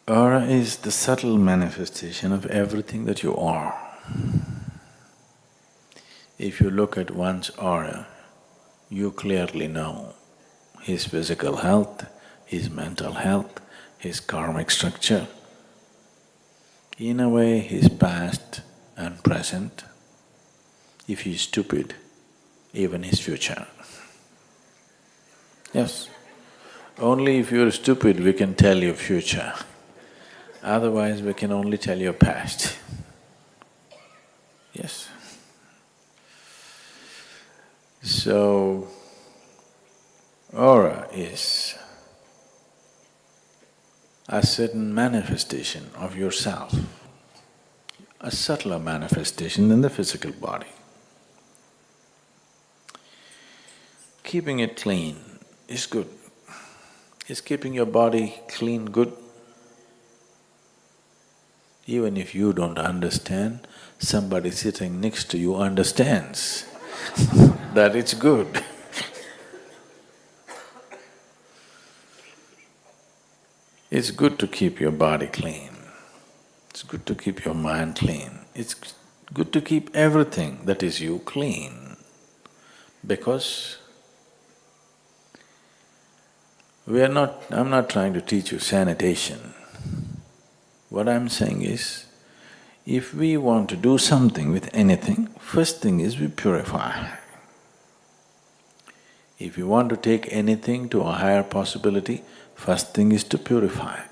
Aura is the subtle manifestation of everything that you are. If you look at one's aura, you clearly know his physical health, his mental health, his karmic structure, in a way his past and present, if he is stupid, even his future. Yes, only if you're stupid we can tell your future, otherwise we can only tell your past. Yes. So, aura is a certain manifestation of yourself, a subtler manifestation than the physical body. Keeping it clean is good. Is keeping your body clean good? Even if you don't understand, somebody sitting next to you understands that it's good. It's good to keep your body clean. It's good to keep your mind clean. It's good to keep everything that is you clean, because I'm not trying to teach you sanitation. What I'm saying is, if we want to do something with anything, first thing is we purify. If you want to take anything to a higher possibility, first thing is to purify.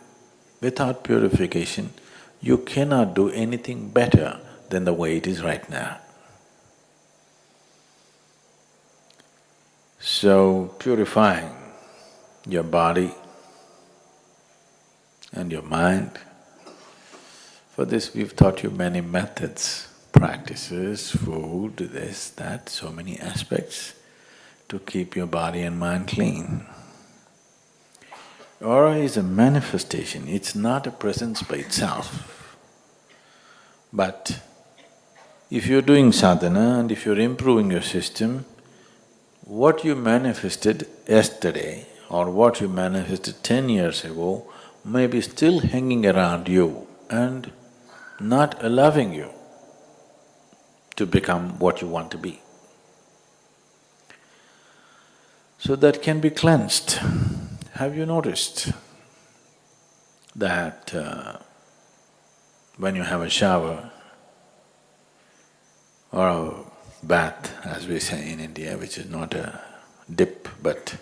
Without purification, you cannot do anything better than the way it is right now. So, purifying your body and your mind, for this we've taught you many methods, practices, food, this, that, so many aspects to keep your body and mind clean. Aura is a manifestation, it's not a presence by itself. But if you're doing sadhana and if you're improving your system, what you manifested yesterday or what you manifested 10 years ago may be still hanging around you and not allowing you to become what you want to be. So that can be cleansed. Have you noticed that when you have a shower or a bath, as we say in India, which is not a dip but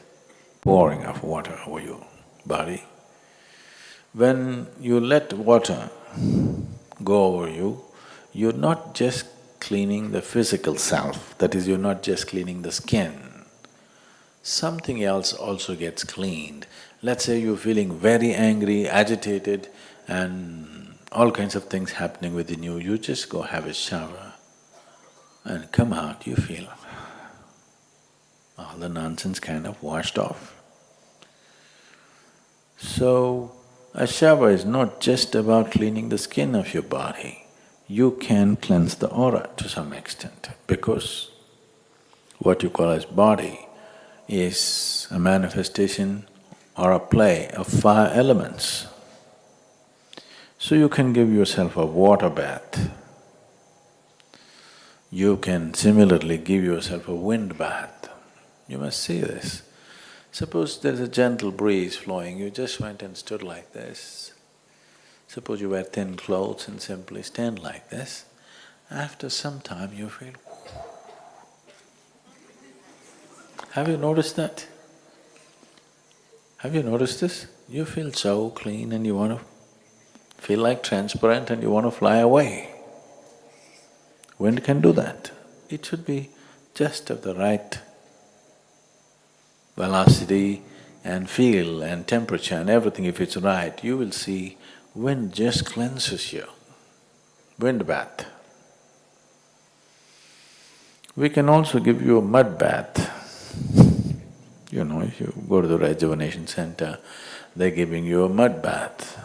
pouring of water over your body, when you let water go over you, you're not just cleaning the physical self, that is, you're not just cleaning the skin. Something else also gets cleaned. Let's say you're feeling very angry, agitated and all kinds of things happening within you, you just go have a shower and come out, you feel all the nonsense kind of washed off. So, a shower is not just about cleaning the skin of your body, you can cleanse the aura to some extent, because what you call as body is a manifestation or a play of 5 elements. So you can give yourself a water bath. You can similarly give yourself a wind bath. You must see this. Suppose there's a gentle breeze flowing, you just went and stood like this. Suppose you wear thin clothes and simply stand like this. After some time you feel, have you noticed that? Have you noticed this? You feel so clean and you want to feel like transparent and you want to fly away. Wind can do that. It should be just of the right velocity and feel and temperature and everything. If it's right, you will see wind just cleanses you. Wind bath. We can also give you a mud bath. You know, if you go to the rejuvenation center, they're giving you a mud bath.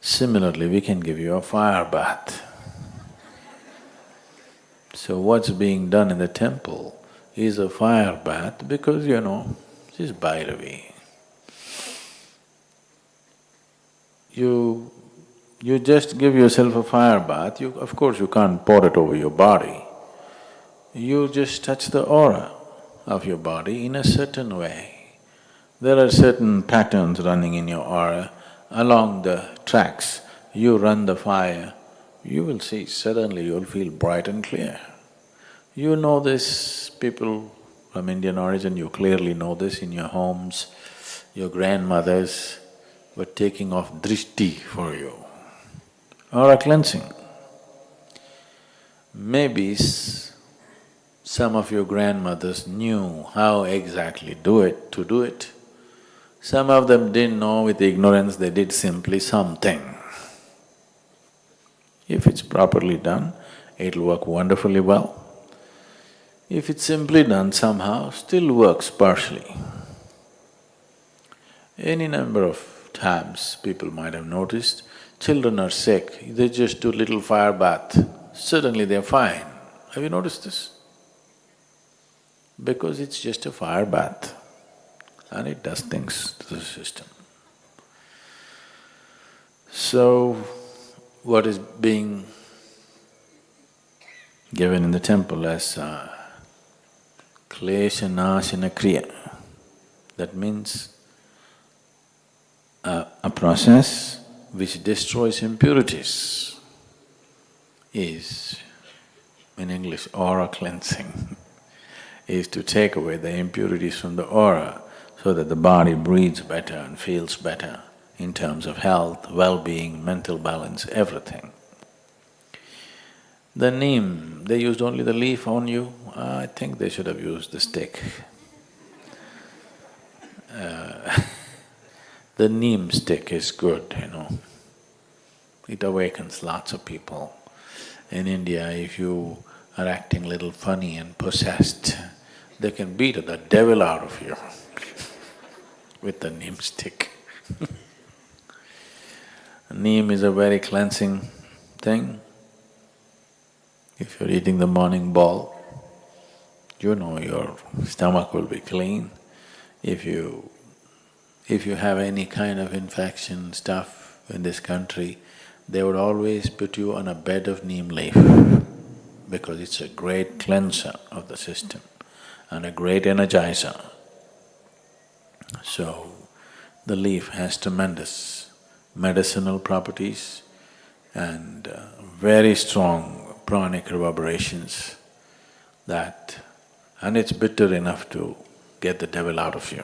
Similarly, we can give you a fire bath. So what's being done in the temple is a fire bath because, you know, she's Bhairavi. You… you just give yourself a fire bath, of course you can't pour it over your body. You just touch the aura of your body in a certain way. There are certain patterns running in your aura. Along the tracks, you run the fire, you will see suddenly you'll feel bright and clear. You know this, people from Indian origin, you clearly know this in your homes. Your grandmothers were taking off drishti for you, or a cleansing. Maybe some of your grandmothers knew how exactly to do it. Some of them didn't know, with ignorance they did simply something. If it's properly done, it'll work wonderfully well. If it's simply done somehow, still works partially. Any number of times people might have noticed, children are sick, they just do little fire bath, suddenly they're fine. Have you noticed this? Because it's just a fire bath and it does things to the system. So, what is being given in the temple as klesha nashana kriya, that means a process which destroys impurities is, in English, aura cleansing, is to take away the impurities from the aura so that the body breathes better and feels better in terms of health, well-being, mental balance, everything. The neem, they used only the leaf on you. I think they should have used the stick. The neem stick is good, you know. It awakens lots of people. In India, if you are acting a little funny and possessed, they can beat the devil out of you with the neem stick. Neem is a very cleansing thing. If you're eating the morning ball, you know your stomach will be clean. If you have any kind of infection stuff in this country, they would always put you on a bed of neem leaf because it's a great cleanser of the system and a great energizer. So, the leaf has tremendous medicinal properties and very strong pranic reverberations and it's bitter enough to get the devil out of you.